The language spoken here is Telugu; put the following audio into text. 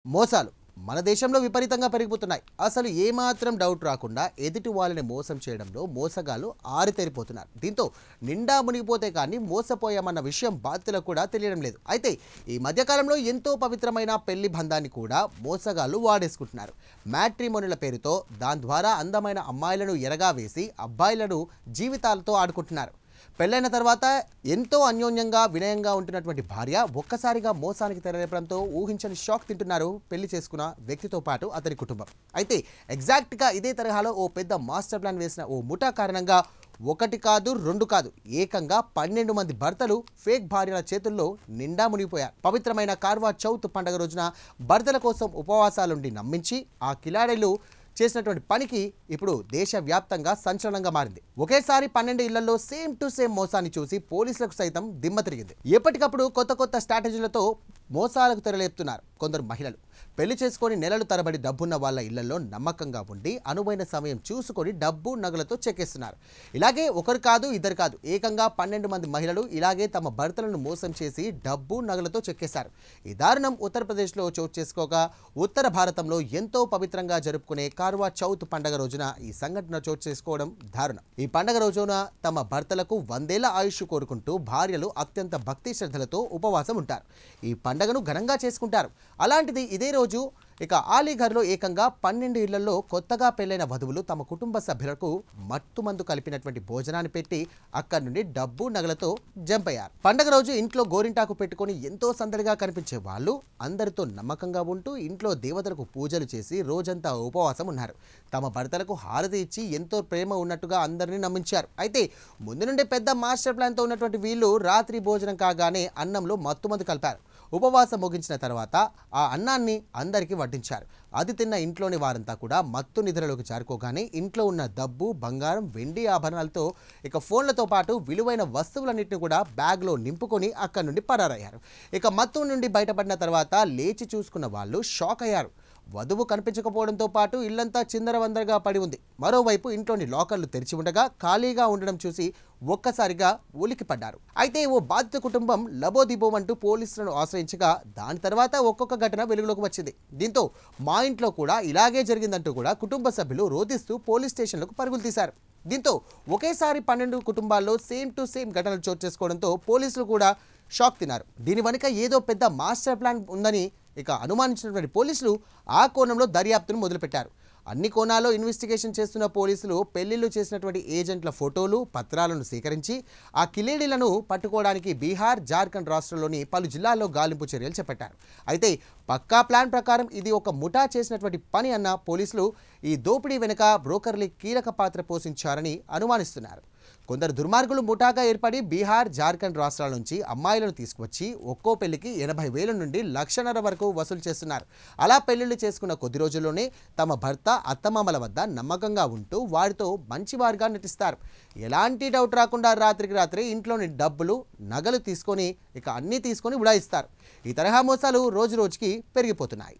మోసాలు మన దేశంలో విపరీతంగా పెరిగిపోతున్నాయి. అసలు ఏమాత్రం డౌట్ రాకుండా ఎదుటి వాళ్ళని మోసం చేయడంలో మోసగాళ్ళు ఆరితేరిపోతున్నారు. దీంతో నిండా మునిగిపోతే కానీ మోసపోయామన్న విషయం బాధితులకు కూడా తెలియడం లేదు. అయితే ఈ మధ్యకాలంలో ఎంతో పవిత్రమైన పెళ్లి బంధాన్ని కూడా మోసగాళ్ళు వాడేసుకుంటున్నారు. మ్యాట్రిమోనీల పేరుతో దాని ద్వారా అందమైన అమ్మాయిలను ఎరగా వేసి అబ్బాయిలను జీవితాలతో ఆడుకుంటున్నారు. పెళ్ళైన తర్వాత ఎంతో అన్యోన్యంగా వినయంగా ఉంటున్నటువంటి భార్య ఒక్కసారిగా మోసానికి తెరలేపడంతో ఊహించని షాక్ తింటున్నారు పెళ్లి చేసుకున్న వ్యక్తితో పాటు అతని కుటుంబం. అయితే ఎగ్జాక్ట్గా ఇదే తరహాలో ఓ పెద్ద మాస్టర్ ప్లాన్ వేసిన ఓ ముఠా కారణంగా ఒకటి కాదు రెండు కాదు ఏకంగా 12 మంది భర్తలు ఫేక్ భార్యల చేతుల్లో నిండా మునిగిపోయారు. పవిత్రమైన కార్వా చౌత్ పండుగ రోజున భర్తల కోసం ఉపవాసాలుండి నమ్మించి ఆ కిలాడీలు చేసినటువంటి పనికి ఇప్పుడు దేశవ్యాప్తంగా సంచలనంగా మారింది. ఒకేసారి 12 ఇళ్లలో సేమ్ టు సేమ్ మోసాన్ని చూసి పోలీసులకు సైతం దిమ్మ తిరిగింది. ఎప్పటికప్పుడు కొత్త స్ట్రాటజీలతో మోసాలకు తెరలేపుతున్నారు కొందరు మహిళలు. పెళ్లి చేసుకొని నెలలు తరబడి డబ్బున్న వాళ్ళ ఇళ్లలో నమ్మకంగా ఉండి అనువైన సమయం చూసుకొని డబ్బు నగలతో చెక్కేస్తున్నారు. ఇలాగే ఒకరు కాదు ఇద్దరు కాదు ఏకంగా 12 మంది మహిళలు ఇలాగే తమ భర్తలను మోసం చేసి డబ్బు నగలతో చెక్కేశారు. ఈ దారుణం ఉత్తరప్రదేశ్లో చోటు చేసుకోగా ఉత్తర భారతంలో ఎంతో పవిత్రంగా జరుపుకునే కార్వా చౌత్ పండుగ రోజున ఈ సంఘటన చోటు చేసుకోవడం దారుణం. ఈ పండుగ రోజున తమ భర్తలకు 100 ఏళ్ల ఆయుష్ కోరుకుంటూ భార్యలు అత్యంత భక్తి శ్రద్ధలతో ఉపవాసం ఉంటారు. ఈ పండుగను ఘనంగా చేసుకుంటారు. అలాంటిది ఇదే రోజు ఇక అలీఘర్లో ఏకంగా 12 ఇళ్లలో కొత్తగా పెళ్లైన వధువులు తమ కుటుంబ సభ్యులకు మత్తుమందు కలిపినటువంటి భోజనాన్ని పెట్టి అక్కడి నుండి డబ్బు నగలతో జంపయ్యారు. పండగ రోజు ఇంట్లో గోరింటాకు పెట్టుకొని ఎంతో సందడిగా కనిపించే వాళ్ళు అందరితో నమ్మకంగా ఉంటూ ఇంట్లో దేవతలకు పూజలు చేసి రోజంతా ఉపవాసం ఉన్నారు. తమ భర్తలకు హారతి ఇచ్చి ఎంతో ప్రేమ ఉన్నట్టుగా అందరినీ నమ్మించారు. అయితే ముందు నుండే పెద్ద మాస్టర్ ప్లాన్తో ఉన్నటువంటి వీళ్ళు రాత్రి భోజనం కాగానే అన్నంలో మత్తుమందు కలిపారు. ఉపవాసం ముగించిన తర్వాత ఆ అన్నాన్ని అందరికీ వడ్డించారు. అది తిన్న ఇంట్లోని వారంతా కూడా మత్తు నిద్రలోకి జారుకోగానే ఇంట్లో ఉన్న డబ్బు, బంగారం, వెండి ఆభరణాలతో ఇక ఫోన్లతో పాటు విలువైన వస్తువులన్నింటినీ కూడా బ్యాగ్లో నింపుకొని అక్కడి నుండి పరారయ్యారు. ఇక మత్తు నుండి బయటపడిన తర్వాత లేచి చూసుకున్న వాళ్ళు షాక్ అయ్యారు. వధువు కనిపించకపోవడంతో పాటు ఇల్లంతా చిందరవందరగా పడి ఉంది. మరోవైపు ఇంట్లోని లాకర్లు తెరిచి ఉండగా ఖాళీగా ఉండడం చూసి ఒక్కసారిగా ఉలికిపడ్డారు. అయితే ఓ బాధిత కుటుంబం లబోదిబోమంటూ పోలీసులను ఆశ్రయించగా దాని తర్వాత ఒక్కొక్క ఘటన వెలుగులోకి వచ్చింది. దీంతో మా ఇంట్లో కూడా ఇలాగే జరిగిందంటూ కూడా కుటుంబ సభ్యులు రోధిస్తూ పోలీస్ స్టేషన్లకు పరుగులు తీశారు. దీంతో ఒకేసారి 12 కుటుంబాల్లో సేమ్ టు సేమ్ ఘటనలు చోటు చేసుకోవడంతో పోలీసులు కూడా షాక్ తిన్నారు. దీని వెనుక ఏదో పెద్ద మాస్టర్ ప్లాన్ ఉందని ఇక అనుమానించినటువంటి పోలీసులు ఆ కోణంలో దర్యాప్తును మొదలుపెట్టారు. అన్ని కోణాల్లో ఇన్వెస్టిగేషన్ చేస్తున్న పోలీసులు పెళ్లిళ్లు చేసినటువంటి ఏజెంట్ల ఫోటోలు, పత్రాలను సేకరించి ఆ కిలేడీలను పట్టుకోవడానికి బీహార్, జార్ఖండ్ రాష్ట్రాల్లోని పలు జిల్లాల్లో గాలింపు చర్యలు చేపట్టారు. అయితే పక్కా ప్లాన్ ప్రకారం ఇది ఒక ముఠా చేసినటువంటి పని అన్న పోలీసులు ఈ దోపిడీ వెనుక బ్రోకర్లు కీలక పాత్ర పోషించారని అనుమానిస్తున్నారు. కొందరు దుర్మార్గులు ముఠాగా ఏర్పడి బీహార్, జార్ఖండ్ రాష్ట్రాల నుంచి అమ్మాయిలను తీసుకువచ్చి ఒక్కో పెళ్లికి 80,000 నుండి 1,50,000 వరకు వసూలు చేస్తున్నారు. అలా పెళ్లిళ్లు చేసుకున్న కొద్ది రోజుల్లోనే తమ భర్త, అత్తమామల వద్ద నమ్మకంగా ఉంటూ వారితో మంచివారుగా నటిస్తారు. ఎలాంటి డౌట్ రాకుండా రాత్రికి రాత్రి ఇంట్లోని డబ్బులు, నగలు తీసుకొని ఇక అన్నీ తీసుకొని ఉడాయిస్తారు. ఈ తరహా మోసాలు రోజు రోజుకి పెరిగిపోతున్నాయి.